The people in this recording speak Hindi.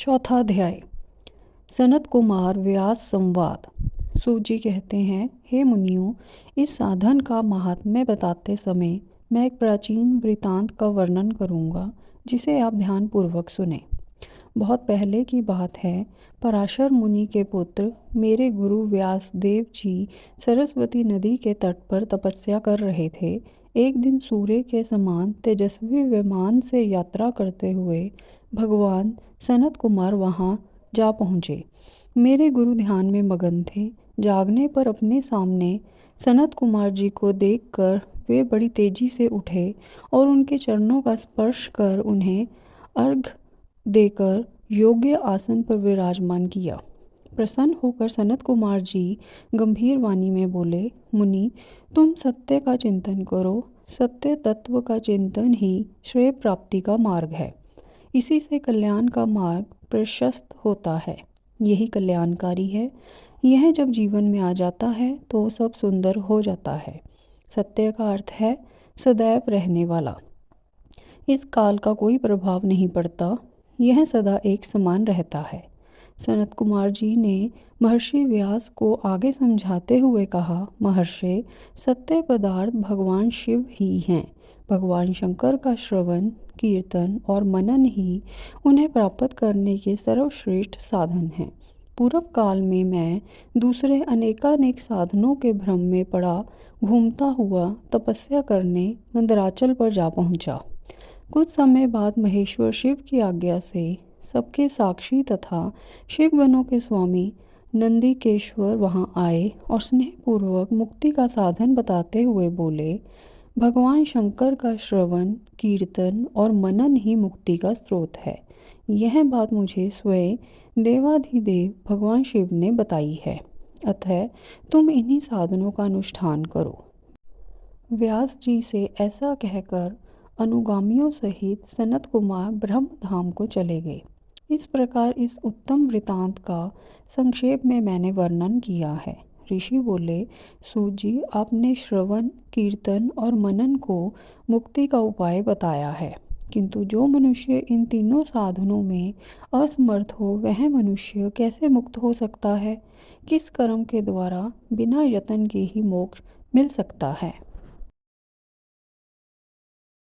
चौथा अध्याय। सनत कुमार व्यास संवाद। सूत जी कहते हैं, हे मुनियों, इस साधन का महात्म्य बताते समय मैं एक प्राचीन वृतांत का वर्णन करूंगा, जिसे आप ध्यानपूर्वक सुने। बहुत पहले की बात है। पराशर मुनि के पुत्र मेरे गुरु व्यास देव जी सरस्वती नदी के तट पर तपस्या कर रहे थे। एक दिन सूर्य के समान तेजस्वी विमान से यात्रा करते हुए भगवान सनत कुमार वहां जा पहुँचे। मेरे गुरु ध्यान में मगन थे। जागने पर अपने सामने सनत कुमार जी को देखकर वे बड़ी तेजी से उठे और उनके चरणों का स्पर्श कर उन्हें अर्घ देकर योग्य आसन पर विराजमान किया। प्रसन्न होकर सनत कुमार जी गंभीर वाणी में बोले, मुनि, तुम सत्य का चिंतन करो। सत्य तत्व का चिंतन ही श्रेय प्राप्ति का मार्ग है। इसी से कल्याण का मार्ग प्रशस्त होता है। यही कल्याणकारी है। यह जब जीवन में आ जाता है तो सब सुंदर हो जाता है। सत्य का अर्थ है सदैव रहने वाला। इस काल का कोई प्रभाव नहीं पड़ता। यह सदा एक समान रहता है। सनत कुमार जी ने महर्षि व्यास को आगे समझाते हुए कहा, महर्षि, सत्य पदार्थ भगवान शिव ही हैं। भगवान शंकर का श्रवण, कीर्तन और मनन ही उन्हें प्राप्त करने के सर्वश्रेष्ठ साधन हैं। पूर्व काल में मैं दूसरे अनेकानेक साधनों के भ्रम में पड़ा घूमता हुआ तपस्या करने मंदराचल पर जा पहुंचा। कुछ समय बाद महेश्वर शिव की आज्ञा से सबके साक्षी तथा शिवगणों के स्वामी नंदिकेश्वर वहां आए और स्नेहपूर्वक मुक्ति का साधन बताते हुए बोले, भगवान शंकर का श्रवण, कीर्तन और मनन ही मुक्ति का स्रोत है। यह बात मुझे स्वयं देवाधिदेव भगवान शिव ने बताई है। अतः तुम इन्हीं साधनों का अनुष्ठान करो। व्यास जी से ऐसा कहकर अनुगामियों सहित सनत कुमार ब्रह्मधाम को चले गए। इस प्रकार इस उत्तम वृतांत का संक्षेप में मैंने वर्णन किया है। ऋषि बोले, सूत जी, आपने श्रवण, कीर्तन और मनन को मुक्ति का उपाय बताया है, किंतु जो मनुष्य इन तीनों साधनों में असमर्थ हो, वह मनुष्य कैसे मुक्त हो सकता है? किस कर्म के द्वारा बिना यत्न के ही मोक्ष मिल सकता है?